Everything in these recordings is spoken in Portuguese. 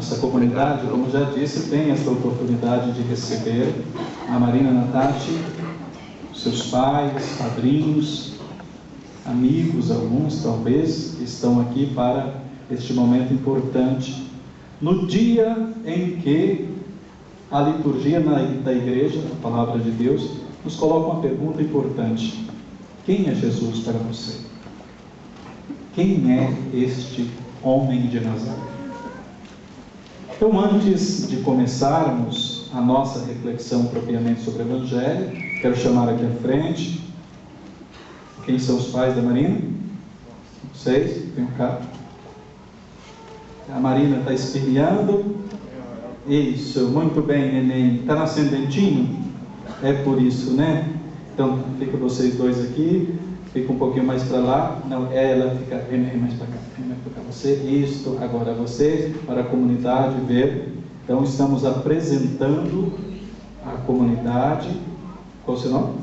Nossa comunidade, como já disse, tem essa oportunidade de receber a Marina Natati, seus pais, padrinhos, amigos, alguns talvez, que estão aqui para este momento importante, no dia em que a liturgia da igreja, a palavra de Deus, nos coloca uma pergunta importante: quem é Jesus para você? Quem é este homem de Nazaré? Então, antes de começarmos a nossa reflexão propriamente sobre o Evangelho, quero chamar aqui à frente. Quem são os pais da Marina? Vocês? Vem cá. A Marina está espirrando. Isso, muito bem, neném. Está nascendo dentinho? É por isso, né? Então, fica vocês dois aqui. Fica um pouquinho mais para lá. Não, ela fica mais para cá. Vem mais para cá. Você, isso, agora vocês, para a comunidade ver. Então, estamos apresentando a comunidade. Qual é o seu nome?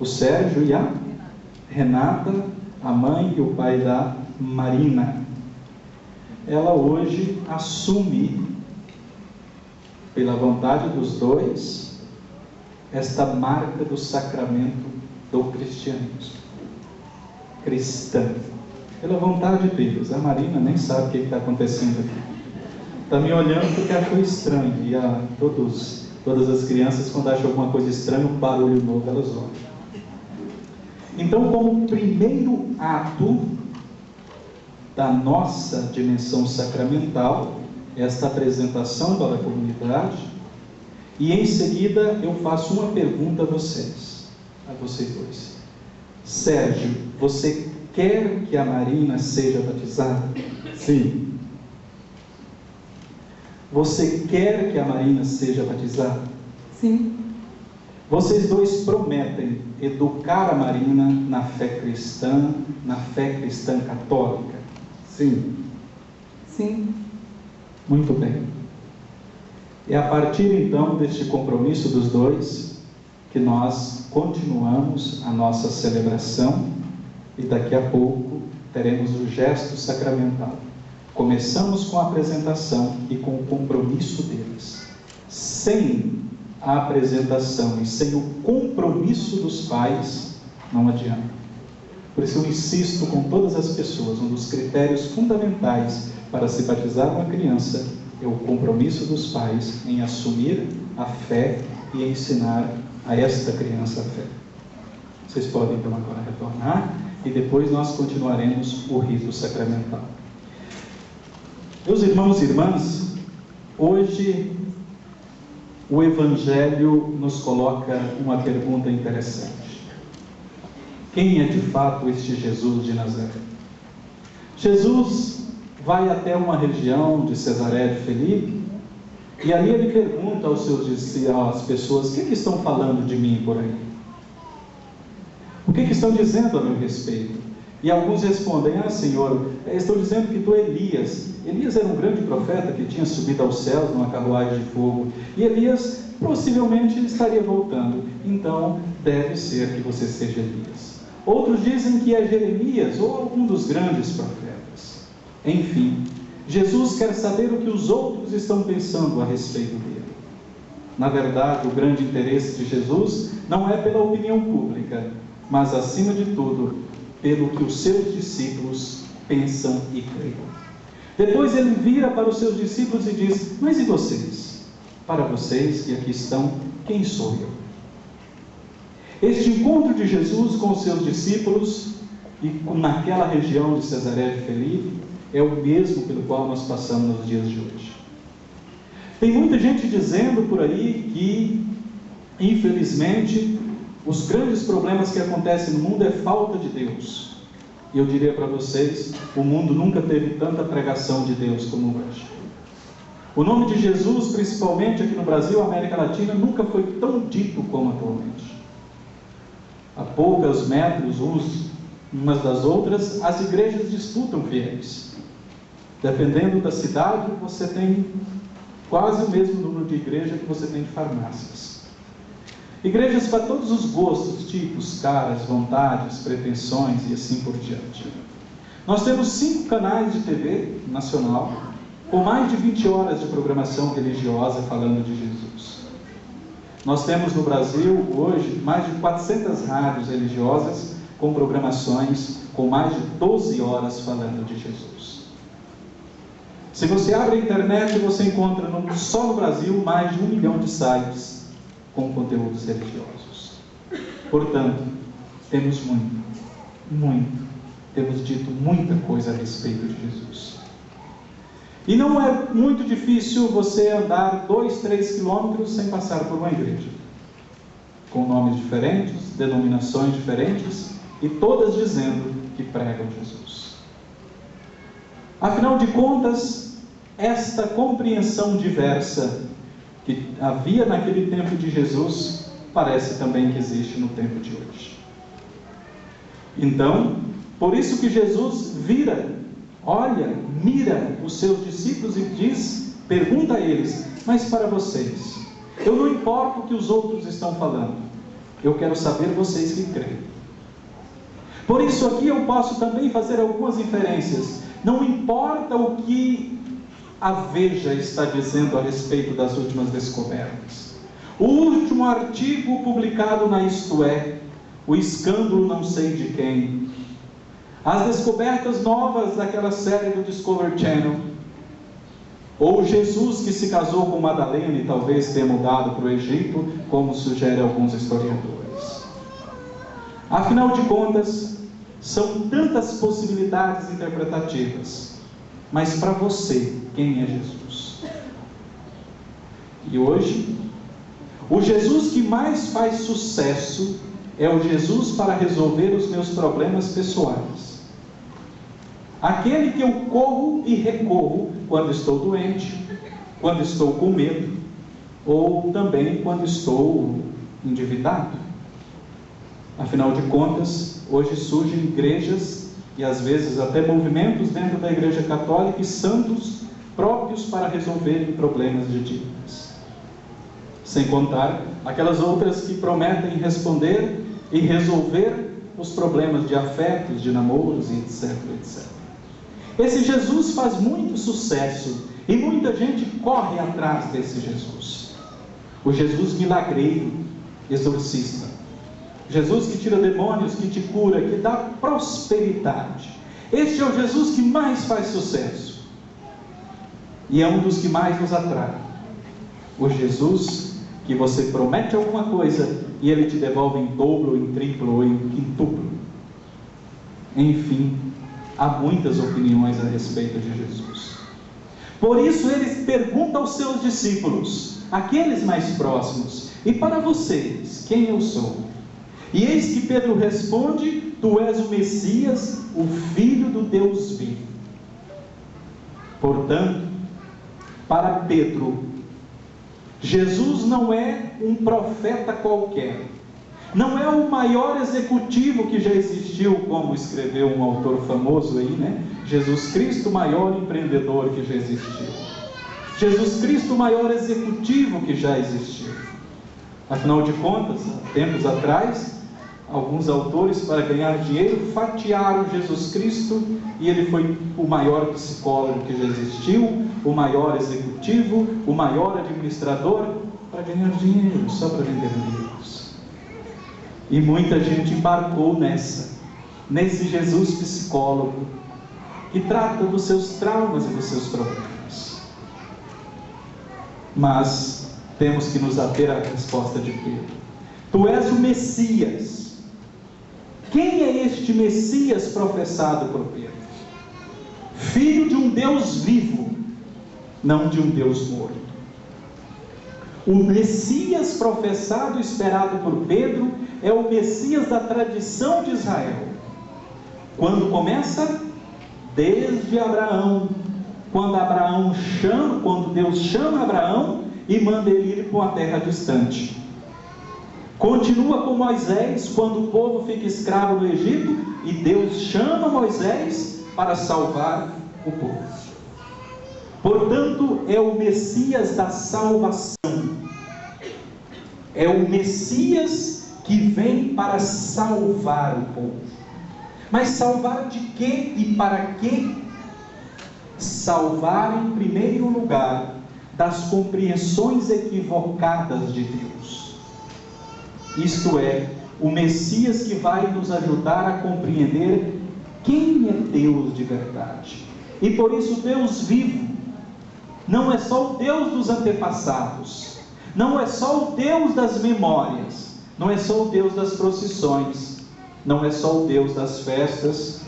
O Sérgio e a Renata, a mãe e o pai da Marina. Ela hoje assume, pela vontade dos dois, esta marca do sacramento do cristianismo. Cristã. Pela vontade de Deus. A Marina nem sabe o que está acontecendo aqui. Está me olhando porque achou estranho. E todas as crianças, quando acham alguma coisa estranha, um barulho novo, elas olham. Então, como primeiro ato da nossa dimensão sacramental, esta apresentação para a comunidade, e em seguida eu faço uma pergunta a vocês dois. Sérgio, você quer que a Marina seja batizada? Sim. Você quer que a Marina seja batizada? Sim. Vocês dois prometem educar a Marina na fé cristã católica? Sim. Sim. Muito bem. É a partir então deste compromisso dos dois que nós continuamos a nossa celebração e daqui a pouco teremos o gesto sacramental. Começamos com a apresentação e com o compromisso deles. Sem a apresentação e sem o compromisso dos pais, não adianta. Por isso eu insisto com todas as pessoas, um dos critérios fundamentais para se batizar uma criança é o compromisso dos pais em assumir a fé e ensinar a esta criança a fé. Vocês podem então agora retornar e depois nós continuaremos o rito sacramental. Meus irmãos e irmãs, hoje o Evangelho nos coloca uma pergunta interessante. Quem é de fato este Jesus de Nazaré? Jesus vai até uma região de Cesaré de Filipe e ali ele pergunta às pessoas: o que estão falando de mim por aí? O que estão dizendo a meu respeito? E alguns respondem: Senhor, estão dizendo que tu é Elias. Elias era um grande profeta que tinha subido aos céus numa carruagem de fogo. E Elias possivelmente estaria voltando. Então, deve ser que você seja Elias. Outros dizem que é Jeremias ou algum dos grandes profetas. Enfim, Jesus quer saber o que os outros estão pensando a respeito dele. Na verdade, o grande interesse de Jesus não é pela opinião pública, mas, acima de tudo, pelo que os seus discípulos pensam e creem. Depois ele vira para os seus discípulos e diz: mas e vocês? Para vocês que aqui estão, quem sou eu? Este encontro de Jesus com os seus discípulos e naquela região de Cesaré de Filipe é o mesmo pelo qual nós passamos nos dias de hoje. Tem muita gente dizendo por aí que, infelizmente, os grandes problemas que acontecem no mundo é falta de Deus. E eu diria para vocês, o mundo nunca teve tanta pregação de Deus como hoje. O nome de Jesus, principalmente aqui no Brasil, América Latina, nunca foi tão dito como atualmente. A poucos metros umas das outras, as igrejas disputam fiéis. Dependendo da cidade, você tem quase o mesmo número de igrejas que você tem de farmácias. Igrejas para todos os gostos, tipos, caras, vontades, pretensões e assim por diante. Nós temos 5 canais de TV nacional, com mais de 20 horas de programação religiosa falando de Jesus. Nós temos no Brasil, hoje, mais de 400 rádios religiosas com programações com mais de 12 horas falando de Jesus. Se você abre a internet, você encontra só no Brasil mais de 1 milhão de sites com conteúdos religiosos. Portanto, temos temos dito muita coisa a respeito de Jesus. E não é muito difícil você andar 2, 3 quilômetros sem passar por uma igreja, com nomes diferentes, denominações diferentes, e todas dizendo que pregam Jesus. Afinal de contas, esta compreensão diversa que havia naquele tempo de Jesus, parece também que existe no tempo de hoje. Então, por isso que Jesus mira os seus discípulos e pergunta a eles: mas para vocês, eu não importo o que os outros estão falando, eu quero saber vocês que creem. Por isso aqui eu posso também fazer algumas inferências. Não importa o que a Veja está dizendo a respeito das últimas descobertas. O último artigo publicado na Isto É, o escândalo não sei de quem, as descobertas novas daquela série do Discovery Channel, ou Jesus que se casou com Madalena e talvez tenha mudado para o Egito, como sugerem alguns historiadores. Afinal de contas, são tantas possibilidades interpretativas, mas para você, quem é Jesus? E hoje, o Jesus que mais faz sucesso é o Jesus para resolver os meus problemas pessoais. Aquele que eu corro e recorro quando estou doente, quando estou com medo, ou também quando estou endividado. Afinal de contas, hoje surgem igrejas e às vezes até movimentos dentro da Igreja Católica e santos próprios para resolverem problemas de dívidas. Sem contar aquelas outras que prometem responder e resolver os problemas de afetos, de namoros e etc, etc. Esse Jesus faz muito sucesso e muita gente corre atrás desse Jesus. O Jesus milagreiro, exorcista. Jesus que tira demônios, que te cura, que dá prosperidade. Este é o Jesus que mais faz sucesso. E é um dos que mais nos atrai. O Jesus que você promete alguma coisa e Ele te devolve em dobro, ou em triplo, ou em quintuplo. Enfim, há muitas opiniões a respeito de Jesus. Por isso Ele pergunta aos seus discípulos, aqueles mais próximos: e para vocês, quem eu sou? E eis que Pedro responde: tu és o Messias, o Filho do Deus vivo. Portanto, para Pedro, Jesus não é um profeta qualquer, não é o maior executivo que já existiu, como escreveu um autor famoso aí, né? Jesus Cristo, o maior empreendedor que já existiu. Jesus Cristo, o maior executivo que já existiu. Afinal de contas, tempos atrás, alguns autores, para ganhar dinheiro, fatiaram Jesus Cristo, e ele foi o maior psicólogo que já existiu, o maior executivo, o maior administrador, para ganhar dinheiro, só para vender livros. E muita gente embarcou nesse Jesus psicólogo, que trata dos seus traumas e dos seus problemas. Mas temos que nos ater à resposta de Pedro: tu és o Messias. Quem é este Messias professado por Pedro? Filho de um Deus vivo, não de um Deus morto. O Messias professado e esperado por Pedro é o Messias da tradição de Israel. Quando começa? Desde Abraão. Quando Deus chama Abraão e manda ele ir para uma terra distante. Continua com Moisés, quando o povo fica escravo no Egito, e Deus chama Moisés para salvar o povo. Portanto, é o Messias da salvação. É o Messias que vem para salvar o povo. Mas salvar de quê e para quê? salvar em primeiro lugar das compreensões equivocadas de Deus. Isto é, o Messias que vai nos ajudar a compreender quem é Deus de verdade. E por isso Deus vivo não é só o Deus dos antepassados, não é só o Deus das memórias, não é só o Deus das procissões, não é só o Deus das festas,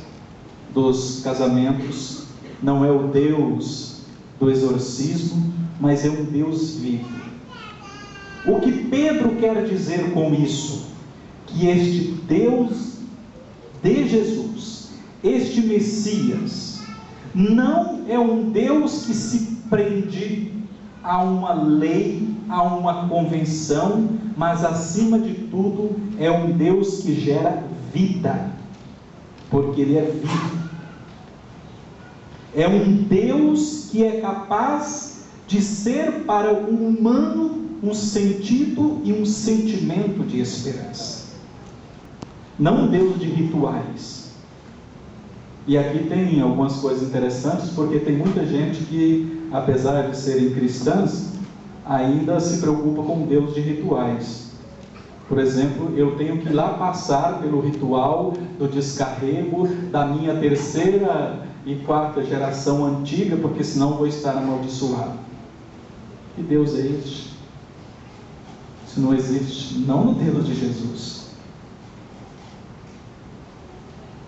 dos casamentos, não é o Deus do exorcismo, mas é um Deus vivo. O que Pedro quer dizer com isso? Que este Deus de Jesus, este Messias, não é um Deus que se prende a uma lei, a uma convenção, mas acima de tudo é um Deus que gera vida, porque Ele é vivo. É um Deus que é capaz de ser para o humano um sentido e um sentimento de esperança. Não um Deus de rituais. E aqui tem algumas coisas interessantes, porque tem muita gente que, apesar de serem cristãs, ainda se preocupa com Deus de rituais. Por exemplo, eu tenho que ir lá passar pelo ritual do descarrego da minha terceira e quarta geração antiga, porque senão vou estar amaldiçoado. Que Deus é este? Isso não existe, não no Deus de Jesus.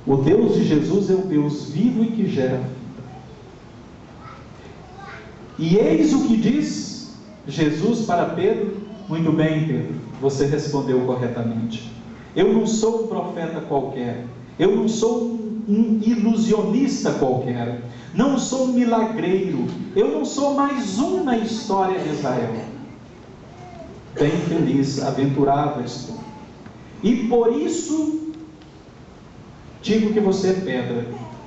O Deus de Jesus é o Deus vivo e que gera vida. E eis o que diz Jesus para Pedro: muito bem, Pedro, você respondeu corretamente. Eu não sou um profeta qualquer, eu não sou um ilusionista qualquer, não sou um milagreiro, eu não sou mais um na história de Israel. Bem feliz, aventurado estou. E por isso digo que você é pedra,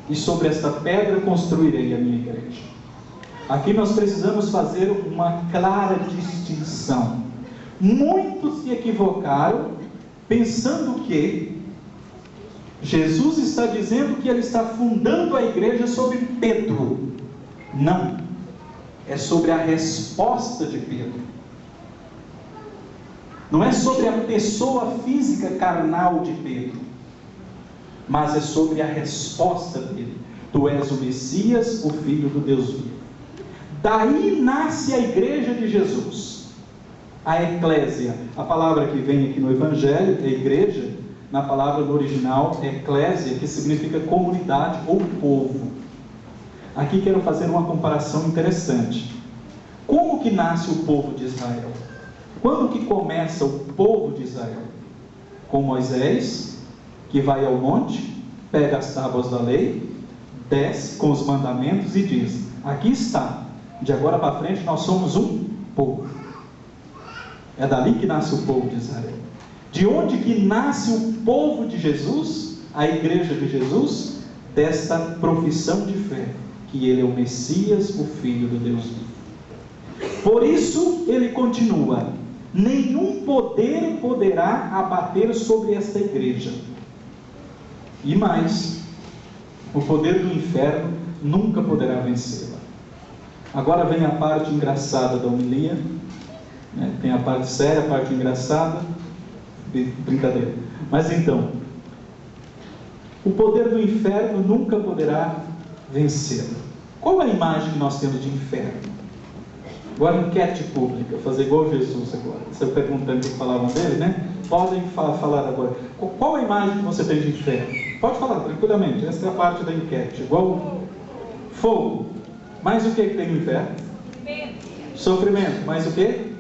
e sobre esta pedra construirei a minha igreja. Aqui nós precisamos fazer uma clara distinção. Muitos se equivocaram pensando que Jesus está dizendo que Ele está fundando a igreja sobre Pedro. Não, é sobre a resposta de Pedro. Não é sobre a pessoa física carnal de Pedro, mas é sobre a resposta dele: tu és o Messias, o Filho do Deus vivo. Daí nasce a igreja de Jesus, a eclésia. A palavra que vem aqui no Evangelho é igreja, na palavra no original é eclésia, que significa comunidade ou povo. Aqui quero fazer uma comparação interessante. Como que nasce o povo de Israel? Quando que começa o povo de Israel? Com Moisés, que vai ao monte, pega as tábuas da lei, desce com os mandamentos e diz: aqui está, de agora para frente nós somos um povo. É dali que nasce o povo de Israel. De onde que nasce o povo de Jesus, a igreja de Jesus? Desta profissão de fé, que Ele é o Messias, o Filho do Deus vivo. Por isso ele continua: nenhum poder poderá abater sobre esta igreja. E mais, o poder do inferno nunca poderá vencê-la. Agora vem a parte engraçada da homilia, né? Tem a parte séria, a parte engraçada, brincadeira. Mas então, o poder do inferno nunca poderá vencê-la. Qual é a imagem que nós temos de inferno? Agora, enquete pública, fazer igual Jesus agora. Você perguntando o que falavam dele, né? Podem falar agora. Qual a imagem que você tem de inferno? Pode falar tranquilamente, essa é a parte da enquete. Igual fogo. Mais o que tem no inferno? Sofrimento. Mais o que?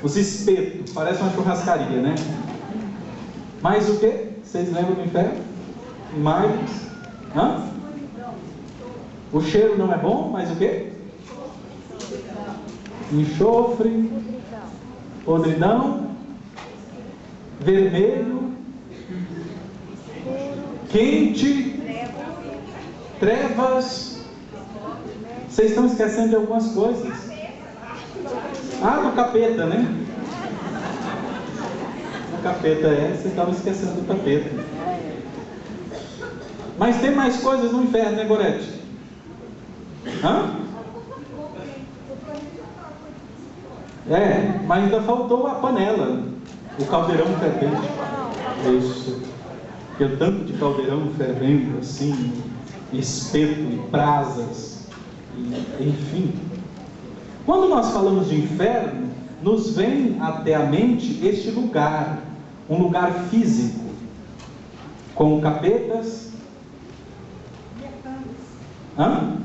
Os espetos. Parece uma churrascaria, né? Mais o que? Vocês lembram do inferno? Mais? Hã? O cheiro não é bom, mas o que? Enxofre, podridão, vermelho, quente, trevas. Vocês estão esquecendo de algumas coisas. Ah, do capeta, né? O capeta vocês estavam esquecendo do capeta. Mas tem mais coisas no inferno, né, Gorete? Hã? Mas ainda faltou a panela, o caldeirão fervente. Isso. Aquele tanto de caldeirão fervendo, assim, espeto e brasas, enfim. Quando nós falamos de inferno, nos vem até a mente este lugar, um lugar físico, com capetas. Hã?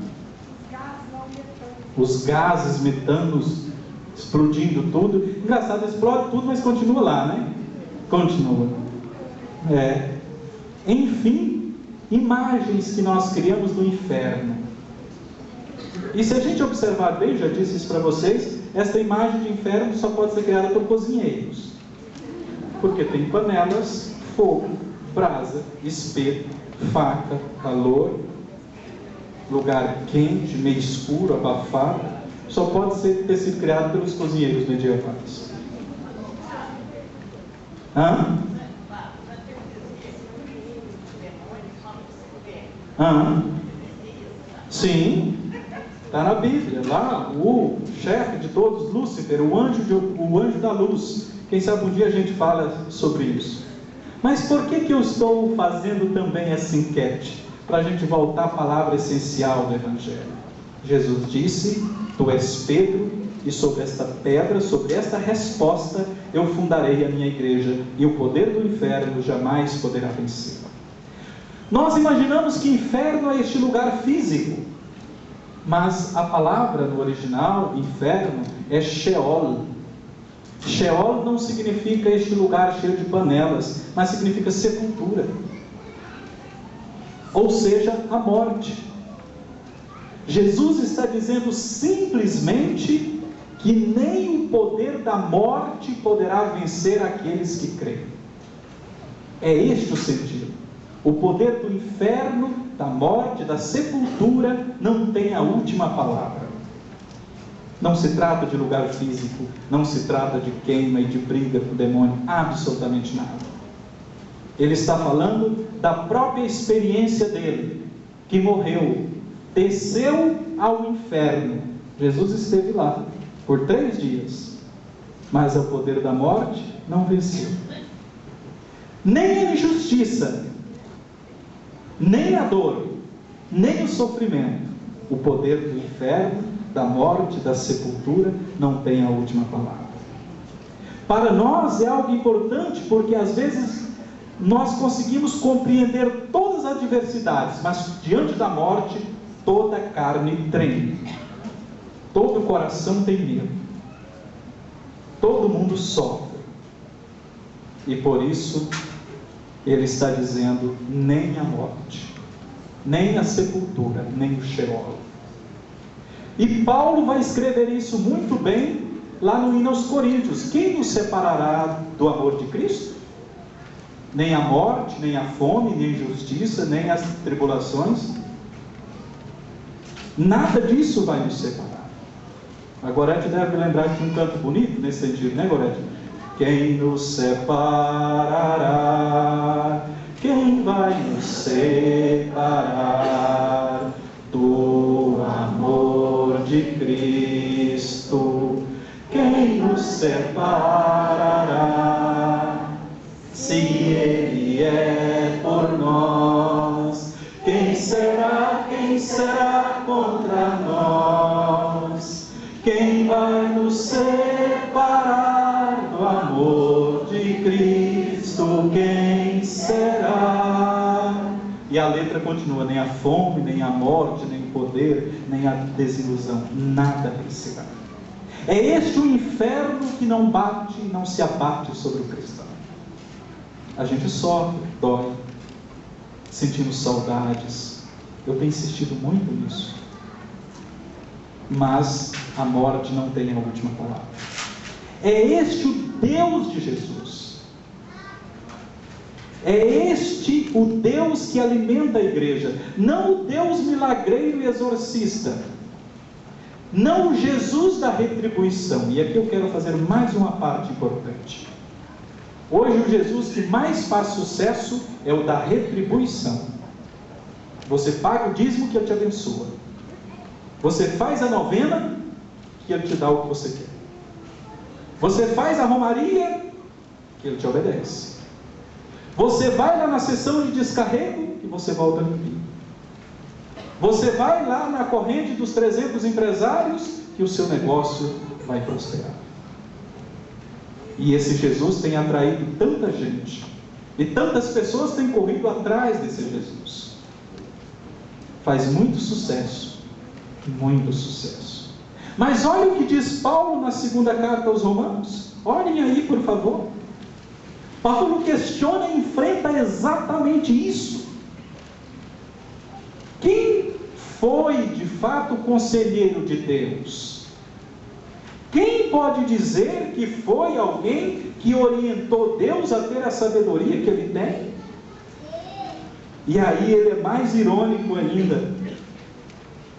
Os gases metanos explodindo tudo. Engraçado, explode tudo, mas continua lá, né? Continua. Enfim, imagens que nós criamos do inferno. E se a gente observar bem, já disse isso para vocês, esta imagem de inferno só pode ser criada por cozinheiros. Porque tem panelas, fogo, brasa, espeto, faca, calor, lugar quente, meio escuro, abafado. Só pode ter sido criado pelos cozinheiros medievais. Hã? Sim, está na Bíblia. Lá, o chefe de todos, Lúcifer, o anjo da luz. Quem sabe um dia a gente fala sobre isso. Mas por que eu estou fazendo também essa enquete? Para a gente voltar à palavra essencial do Evangelho. Jesus disse: tu és Pedro, e sobre esta pedra, sobre esta resposta, eu fundarei a minha igreja, e o poder do inferno jamais poderá vencer. Nós imaginamos que inferno é este lugar físico, mas a palavra no original, inferno, é Sheol. Sheol não significa este lugar cheio de panelas, mas significa sepultura, ou seja, a morte. Jesus está dizendo simplesmente que nem o poder da morte poderá vencer aqueles que creem. É este o sentido. O poder do inferno, da morte, da sepultura, não tem a última palavra. Não se trata de lugar físico, não se trata de queima e de briga com o demônio, absolutamente nada. Ele está falando da própria experiência dele, que morreu, desceu ao inferno. Jesus esteve lá por 3 dias, mas o poder da morte não venceu. Nem a injustiça, nem a dor, nem o sofrimento, o poder do inferno, da morte, da sepultura, não tem a última palavra. Para nós é algo importante, porque às vezes nós conseguimos compreender todas as adversidades, mas diante da morte, toda a carne treme, todo o coração tem medo, todo mundo sofre, e por isso ele está dizendo: nem a morte, nem a sepultura, nem o Sheol. E Paulo vai escrever isso muito bem lá no hino aos Coríntios: quem nos separará do amor de Cristo? Nem a morte, nem a fome, nem a injustiça, nem as tribulações. Nada disso vai nos separar. A Gorete deve lembrar de um canto bonito nesse sentido, né, Gorete? Quem nos separará? Quem vai nos separar do amor de Cristo? Quem nos separará? Se Ele é por nós, quem será contra nós? Quem vai nos separar do amor de Cristo? Quem será? E a letra continua: nem a fome, nem a morte, nem o poder, nem a desilusão, nada vencerá. É este o inferno que não bate e não se abate sobre o cristão. A gente sofre, dói, sentimos saudades. Eu tenho insistido muito nisso. Mas a morte não tem a última palavra. É este o Deus de Jesus. É este o Deus que alimenta a igreja. Não o Deus milagreiro e exorcista. Não o Jesus da retribuição. E aqui eu quero fazer mais uma parte importante. Hoje o Jesus que mais faz sucesso é o da retribuição. Você paga o dízimo que eu te abençoa. Você faz a novena, que Ele te dá o que você quer. Você faz a romaria, que Ele te obedece. Você vai lá na sessão de descarrego, e você volta limpinho. Você vai lá na corrente dos 300 empresários, que o seu negócio vai prosperar. E esse Jesus tem atraído tanta gente, e tantas pessoas têm corrido atrás desse Jesus. Faz muito sucesso, muito sucesso. Mas olha o que diz Paulo na segunda carta aos Romanos. Olhem aí, por favor. Paulo questiona e enfrenta exatamente isso. Quem foi de fato o conselheiro de Deus? Quem pode dizer que foi alguém que orientou Deus a ter a sabedoria que Ele tem? E aí ele é mais irônico ainda.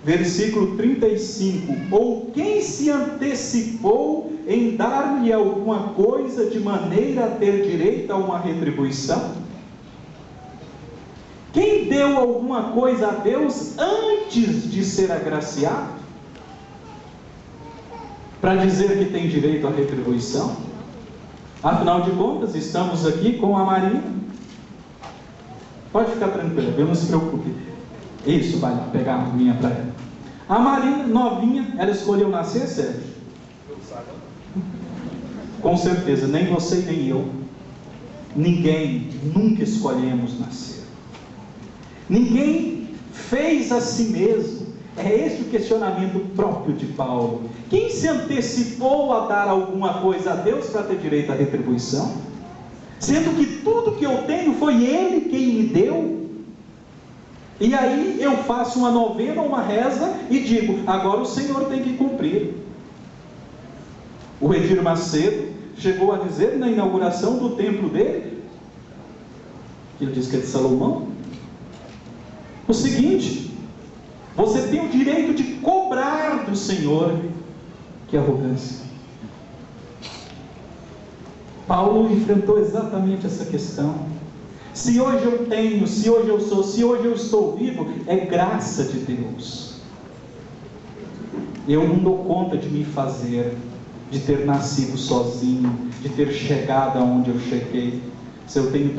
Versículo 35. Ou quem se antecipou em dar-lhe alguma coisa de maneira a ter direito a uma retribuição? Quem deu alguma coisa a Deus antes de ser agraciado? Para dizer que tem direito à retribuição? Afinal de contas, estamos aqui com a Marina. Pode ficar tranquila, não se preocupe. Isso, vai lá pegar a aguinha para ela. A Marina, novinha, ela escolheu nascer, Sérgio? Com certeza, nem você nem eu. Ninguém nunca escolhemos nascer. Ninguém fez a si mesmo. É esse o questionamento próprio de Paulo. Quem se antecipou a dar alguma coisa a Deus para ter direito à retribuição? Sendo que tudo que eu tenho foi Ele quem me deu. E aí eu faço uma novena, uma reza e digo, agora o Senhor tem que cumprir. O Edir Macedo chegou a dizer na inauguração do templo dele, que ele diz que é de Salomão, o seguinte: você tem o direito de cobrar do Senhor. Que arrogância. Paulo enfrentou exatamente essa questão. Se hoje eu tenho, se hoje eu sou, se hoje eu estou vivo, é graça de Deus. Eu não dou conta de me fazer, de ter nascido sozinho, de ter chegado aonde eu cheguei. Se eu tenho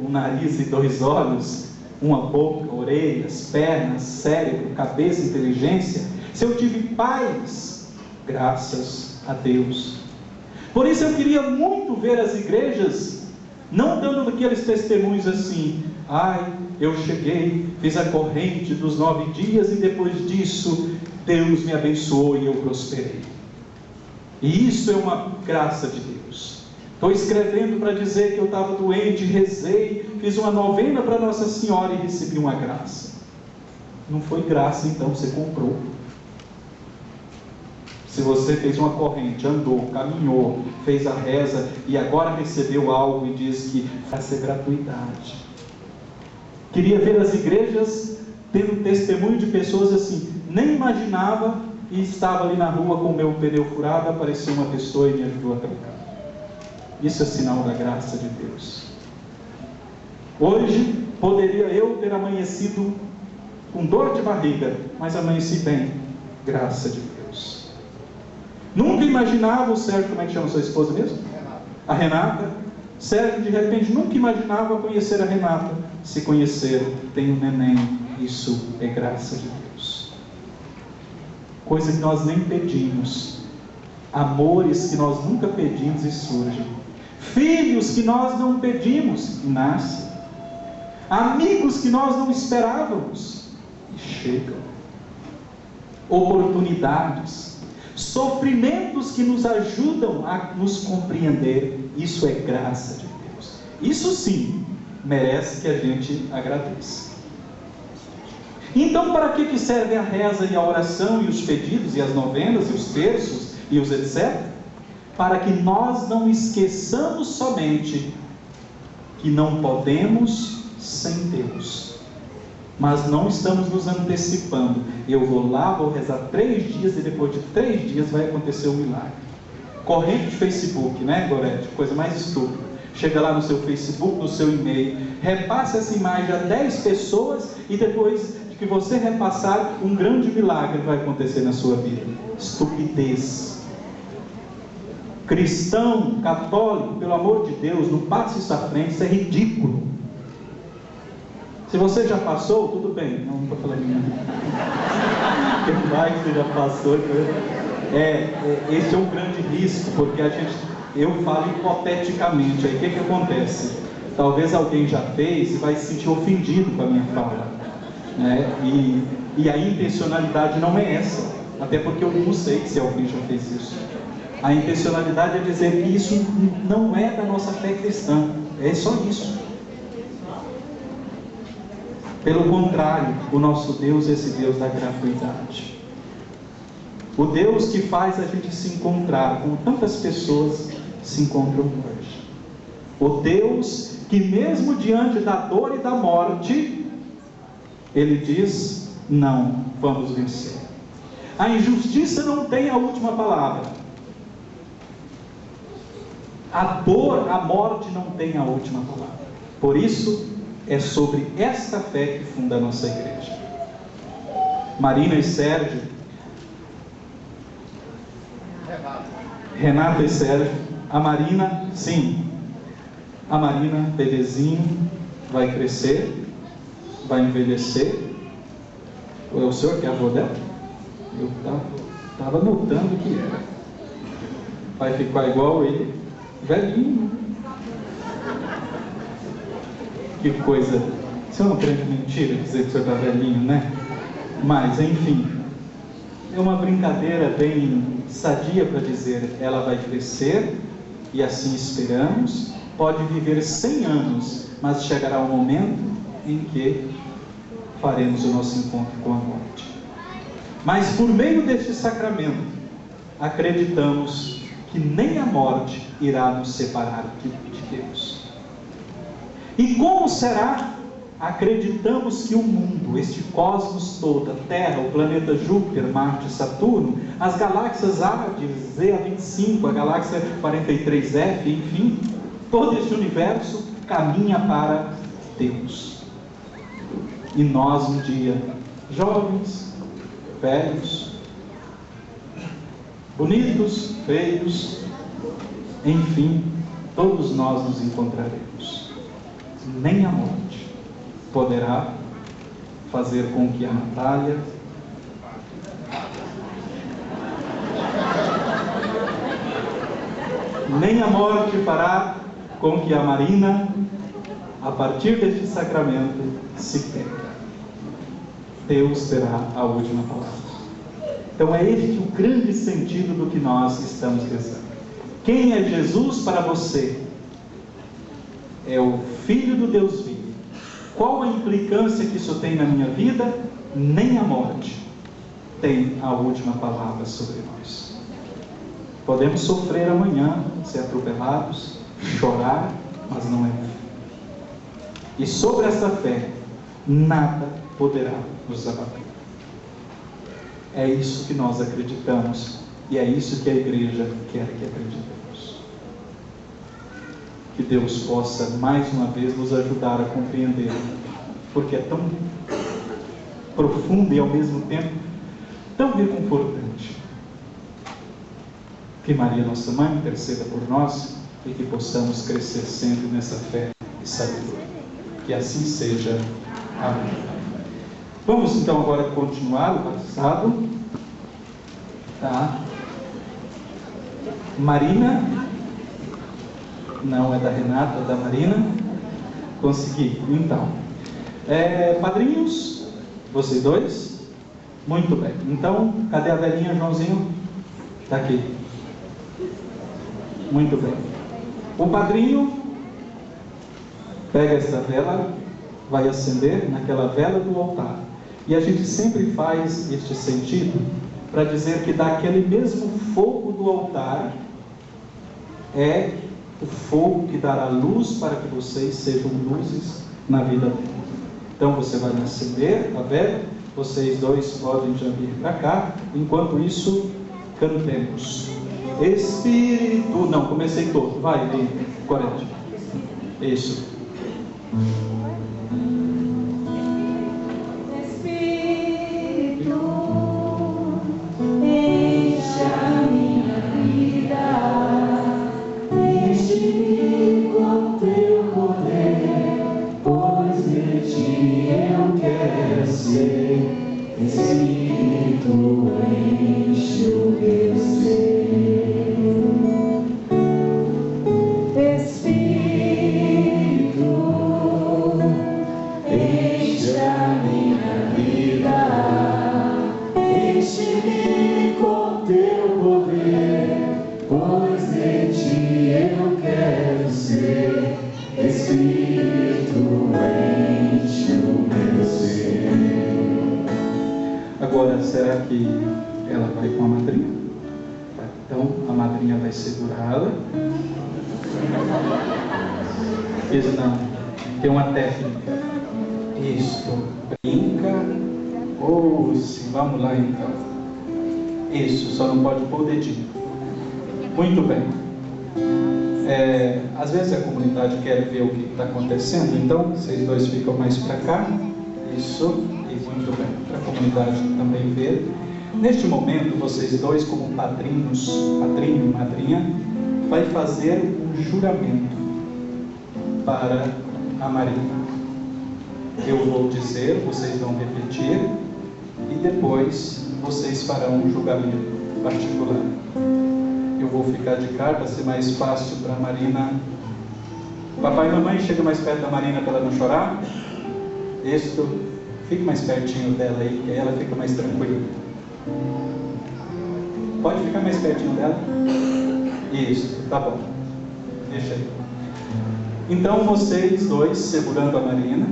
um nariz e 2 olhos, uma boca, orelhas, pernas, cérebro, cabeça, inteligência, se eu tive pais, graças a Deus. Por isso eu queria muito ver as igrejas não dando aqueles testemunhos assim: ai, eu cheguei, fiz a corrente dos 9 dias e depois disso Deus me abençoou e eu prosperei. E isso é uma graça de Deus. Estou escrevendo para dizer que eu estava doente, rezei, fiz uma novena para Nossa Senhora e recebi uma graça. Não foi graça, então você comprou. Se você fez uma corrente, andou, caminhou, fez a reza e agora recebeu algo e diz que vai ser gratuidade. Queria ver as igrejas tendo testemunho de pessoas assim, nem imaginava, e estava ali na rua com o meu pneu furado, apareceu uma pessoa e me ajudou a trocar. Isso é sinal da graça de Deus. Hoje poderia eu ter amanhecido com dor de barriga, mas amanheci bem, graça de Deus. Nunca imaginava, o Sérgio, como é que chama sua esposa mesmo? A Renata. Sérgio, de repente, nunca imaginava conhecer a Renata. Se conheceram, tem um neném. Isso é graça de Deus. Coisa que nós nem pedimos. Amores que nós nunca pedimos e surgem. Filhos que nós não pedimos e nascem. Amigos que nós não esperávamos e chegam. Oportunidades. Sofrimentos que nos ajudam a nos compreender. Isso é graça de Deus. Isso sim merece que a gente agradeça. Então, para que serve a reza e a oração e os pedidos e as novenas e os terços e os etc? Para que nós não esqueçamos somente que não podemos sem Deus. Mas não estamos nos antecipando. Eu vou lá, vou rezar 3 dias e depois de 3 dias vai acontecer um milagre. Corrente de Facebook, né, Gorete? Coisa mais estúpida. Chega lá no seu Facebook, no seu e-mail, repasse essa imagem a 10 pessoas e depois de que você repassar, um grande milagre vai acontecer na sua vida. Estupidez. Cristão, católico, pelo amor de Deus, não passe isso à frente, isso é ridículo. Se você já passou, tudo bem. Não estou falando nada. Quem vai que você já passou? Esse é um grande risco, porque eu falo hipoteticamente. Aí o que acontece? Talvez alguém já fez e vai se sentir ofendido com a minha fala, né? E a intencionalidade não é essa, até porque eu não sei se alguém já fez isso. A intencionalidade é dizer que isso não é da nossa fé cristã, é só isso. Pelo contrário, o nosso Deus é esse Deus da gratuidade. O Deus que faz a gente se encontrar, como tantas pessoas se encontram hoje. O Deus que mesmo diante da dor e da morte, Ele diz, não, vamos vencer. A injustiça não tem a última palavra. A dor, a morte não tem a última palavra. Por isso, é sobre esta fé que funda a nossa igreja. Marina e Sérgio, Renata e Sérgio, a Marina, sim, a Marina, bebezinho, vai crescer, vai envelhecer. É o senhor que é avô dela? Eu estava notando que era. Vai ficar igual ele, velhinho. Que coisa. Isso é uma grande mentira dizer que o senhor está velhinho, né? Mas, enfim, é uma brincadeira bem sadia para dizer, ela vai crescer, e assim esperamos, pode viver 100 anos, mas chegará um momento em que faremos o nosso encontro com a morte. Mas por meio deste sacramento, acreditamos que nem a morte irá nos separar de Deus. E como será? Acreditamos que o mundo, este cosmos todo, a Terra, o planeta Júpiter, Marte, Saturno, as galáxias Hades, ZA25, a galáxia 43F, enfim, todo este universo caminha para Deus. E nós um dia, jovens, velhos, bonitos, feios, enfim, todos nós nos encontraremos. Nem a morte poderá fazer com que a Natália nem a morte fará com que a Marina, a partir deste sacramento, se perca. Deus terá a última palavra. Então é este o grande sentido do que nós estamos rezando. Quem é Jesus para você? É o Filho do Deus vivo. Qual a implicância que isso tem na minha vida? Nem a morte tem a última palavra sobre nós. Podemos sofrer amanhã, ser atropelados, chorar, mas não é fé. E sobre essa fé, nada poderá nos abater. É isso que nós acreditamos, e é isso que a igreja quer que acreditemos. Que Deus possa mais uma vez nos ajudar a compreender, porque é tão profundo e ao mesmo tempo tão reconfortante. Que Maria, nossa mãe, interceda por nós e que possamos crescer sempre nessa fé e sabedoria. Que assim seja. Amém. Vamos então agora continuar o batizado. Tá? Marina. Não é da Renata, é da Marina. Consegui. Então. Padrinhos, vocês dois? Muito bem. Então, cadê a velhinha, Joãozinho? Está aqui. Muito bem. O padrinho pega essa vela, vai acender naquela vela do altar. E a gente sempre faz este sentido para dizer que daquele mesmo fogo do altar é o fogo que dará luz para que vocês sejam luzes na vida dele. Então você vai acender a vela, vocês dois podem já vir para cá, enquanto isso cantemos. Espírito, não, comecei todo, vai, correto. Isso. Espírito Marinha vai segurá-la. Diz não, tem uma técnica. Isso, brinca. Sim, vamos lá então. Isso, só não pode pôr o dedinho. Muito bem. Às vezes a comunidade quer ver o que está acontecendo, então vocês dois ficam mais para cá. Isso, e muito bem, para a comunidade também ver. Neste momento, vocês dois, como padrinhos, padrinho e madrinha, vai fazer um juramento para a Marinha. Eu vou dizer, vocês vão repetir, e depois vocês farão um julgamento particular. Eu vou ficar de cá para ser mais fácil para a Marina. Papai e mamãe, chega mais perto da Marina para ela não chorar. Isso, fique mais pertinho dela aí, que aí ela fica mais tranquila. Pode ficar mais pertinho dela? Isso, tá bom. Deixa aí. Então vocês dois segurando a Marina,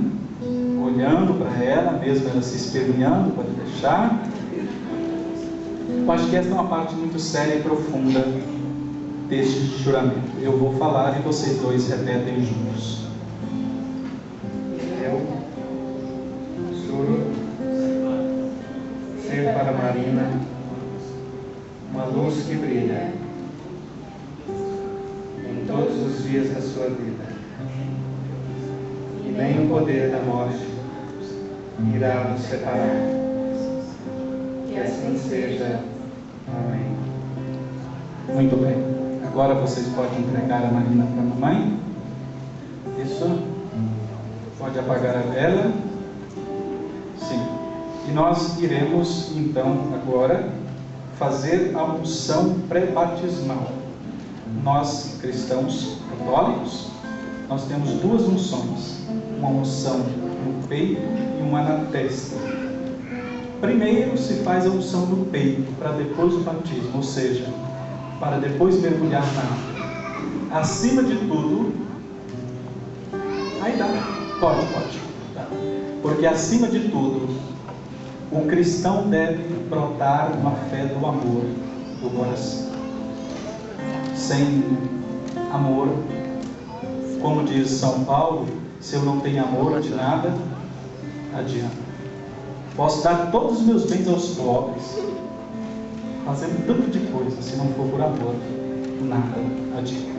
olhando para ela, mesmo ela se esperneando, pode deixar. Eu acho que essa é uma parte muito séria e profunda deste juramento. Eu vou falar e vocês dois repetem juntos. Eu juro ser para a Marina uma luz que brilha em todos os dias da sua vida, e nem o poder da morte irá nos separar. Que assim seja. Amém. Muito bem. Agora vocês podem entregar a Marina para a mamãe. Isso. Pode apagar a vela. Sim. E nós iremos, então, agora, fazer a unção pré-batismal. Nós, cristãos católicos, nós temos duas unções. Uma unção no peito e uma na testa. Primeiro se faz a unção no peito, para depois o batismo, ou seja, para depois mergulhar na água. Acima de tudo, aí dá, pode, tá. Porque acima de tudo, o cristão deve brotar uma fé do amor do coração. Sem amor, como diz São Paulo, se eu não tenho amor, de nada adianta. Posso dar todos os meus bens aos pobres, fazendo tanto de coisa, se não for por amor, nada adianta.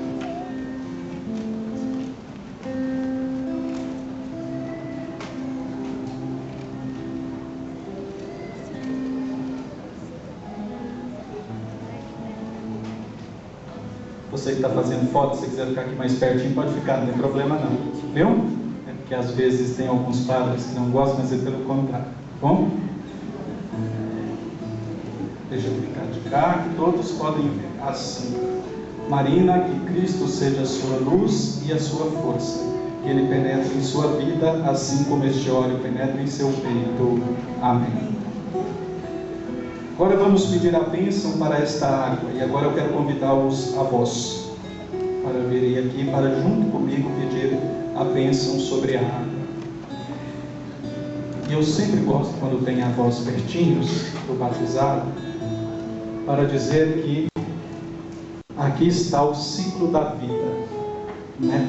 Você que está fazendo foto, se quiser ficar aqui mais pertinho, pode ficar, não tem problema não, viu? É porque às vezes tem alguns padres que não gostam, mas é pelo contrário. Bom? Deixa eu ficar de cá, que todos podem ver. Assim. Marina, que Cristo seja a sua luz e a sua força. Que Ele penetre em sua vida, assim como este óleo penetra em seu peito. Amém. Agora vamos pedir a bênção para esta água. E agora eu quero convidar os avós para virem aqui, para junto comigo pedir a bênção sobre a água. E eu sempre gosto, quando tem avós pertinhos do batizado, para dizer que aqui está o ciclo da vida, né?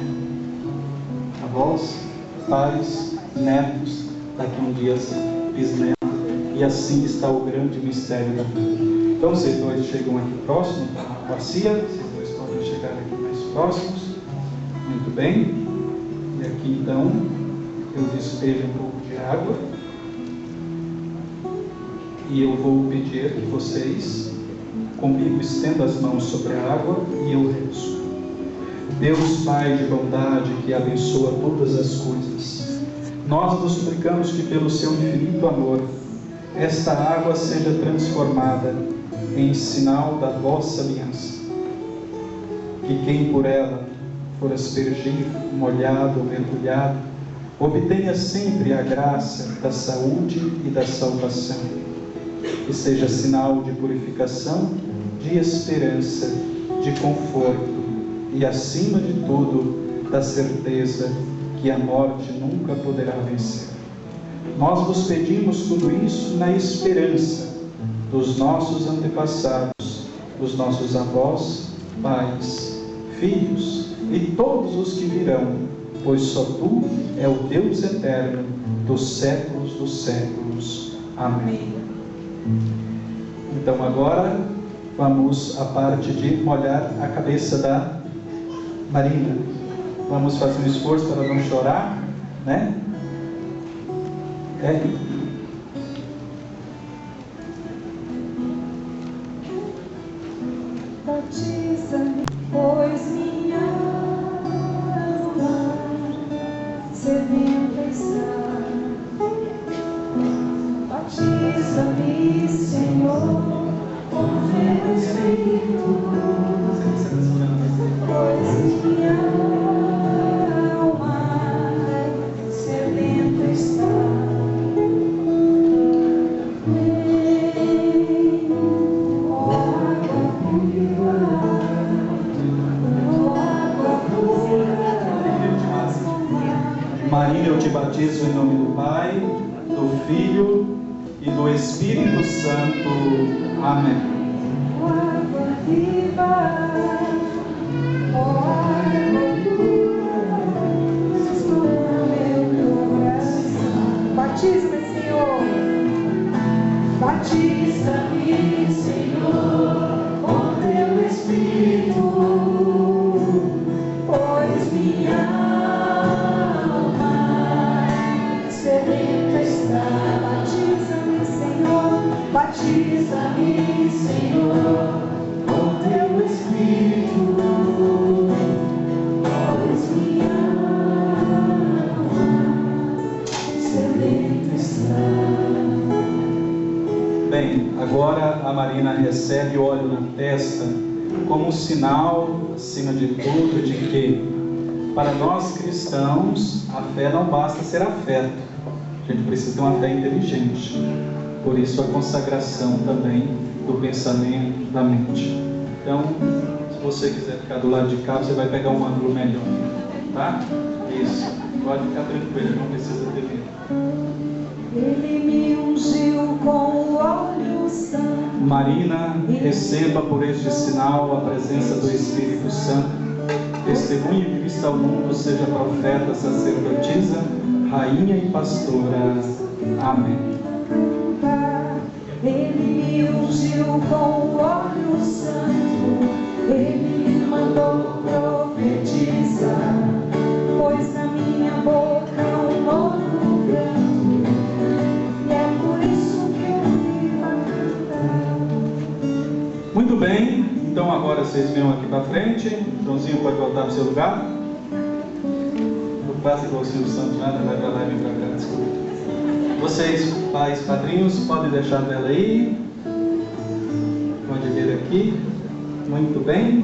Avós, pais, netos, daqui um dia bisnetos, e assim está o grande mistério da vida. Então vocês dois chegam aqui próximo da bacia, vocês dois podem chegar aqui mais próximos, muito bem, e aqui então eu despejo um pouco de água, e eu vou pedir que vocês comigo estendam as mãos sobre a água e eu rezo. Deus Pai de bondade, que abençoa todas as coisas, nós nos suplicamos que pelo seu infinito amor esta água seja transformada em sinal da vossa aliança, que quem por ela for aspergido, molhado ou mergulhado, obtenha sempre a graça da saúde e da salvação, que seja sinal de purificação, de esperança, de conforto e, acima de tudo, da certeza que a morte nunca poderá vencer. Nós vos pedimos tudo isso na esperança dos nossos antepassados os nossos avós, pais, filhos e todos os que virão, pois só Tu é o Deus eterno dos séculos dos séculos. Amém. Então agora vamos à parte de molhar a cabeça da Marina. Vamos fazer um esforço para não chorar, né? Batiza-me, pois minha alma sedenta está. Batiza-me, Senhor, com teu Espírito, pois minha alma sedenta está. Maria, eu te batizo em nome do Pai, do Filho e do Espírito Santo. Amém. Água viva, água pura, meu coração. Batiza-me, Senhor. Batiza-me, Senhor, com teu Espírito, pois minha sedenta está. Batiza-me, Senhor, batiza-me, Senhor, com teu Espírito, pois minha alma sedenta está. Bem, agora a Marina recebe óleo na testa como um sinal, acima de tudo, de que para nós cristãos a fé não basta ser afeto. A gente precisa ter uma fé inteligente. Por isso a consagração também do pensamento, da mente. Então, se você quiser ficar do lado de cá, você vai pegar um ângulo melhor, tá? Isso. Pode ficar tranquilo, não precisa ter medo. Ele me ungiu com o óleo santo. Marina, receba por este sinal a presença do Espírito Santo. Testemunha de Cristo ao mundo, seja profeta, sacerdotisa, rainha e pastora. Amém. Ele me ungiu com o óleo santo. Ele me mandou profetizar, pois na minha boca um novo canto, e é por isso que eu vivo a cantar. Muito bem, então agora vocês venham aqui para frente. Joãozinho pode voltar para o seu lugar. Não faça igual o Silvio Santos, nada, vai para lá e vem para cá, desculpa. Vocês, pais, padrinhos, podem deixar a vela aí. Pode vir aqui. Muito bem.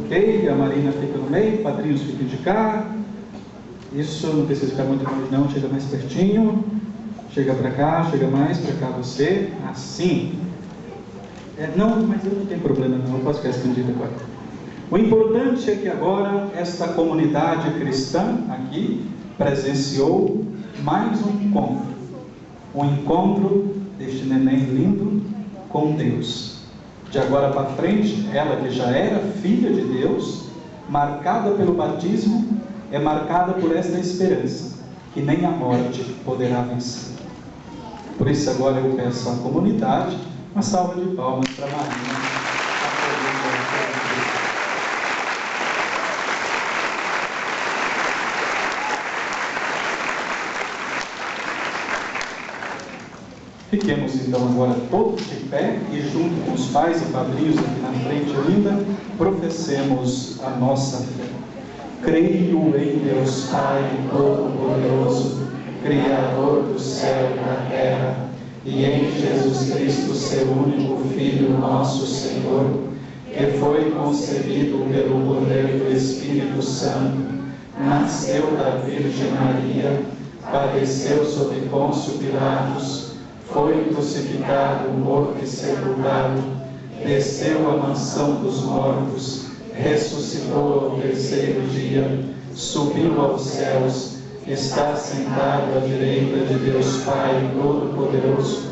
Ok, a Marina fica no meio, padrinhos ficam de cá. Isso, não precisa ficar muito longe não, chega mais pertinho. Chega para cá, chega mais para cá você. Assim. Não, mas eu não tenho problema não, eu posso ficar escondido agora. O importante é que agora esta comunidade cristã aqui presenciou mais um encontro deste neném lindo com Deus. De agora para frente, ela que já era filha de Deus, marcada pelo batismo, é marcada por esta esperança, que nem a morte poderá vencer. Por isso agora eu peço à comunidade uma salva de palmas para Marina. Fiquemos então agora todos de pé e junto com os pais e padrinhos aqui na frente ainda, professemos a nossa fé. Creio em Deus Pai Todo-Poderoso, Criador do céu e da terra, e em Jesus Cristo, seu único Filho, nosso Senhor, que foi concebido pelo poder do Espírito Santo, nasceu da Virgem Maria, padeceu sob Pôncio Pilatos, foi crucificado, morto e sepultado, desceu à mansão dos mortos, ressuscitou ao terceiro dia, subiu aos céus, está sentado à direita de Deus Pai Todo-Poderoso,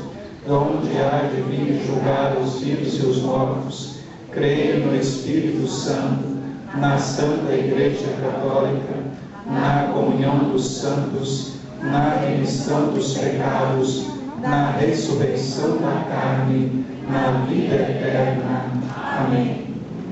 donde há de vir julgar os vivos e os mortos. Creio no Espírito Santo, na Santa Igreja Católica, na comunhão dos santos, na remissão dos pecados, na ressurreição da carne, na vida eterna. Amém.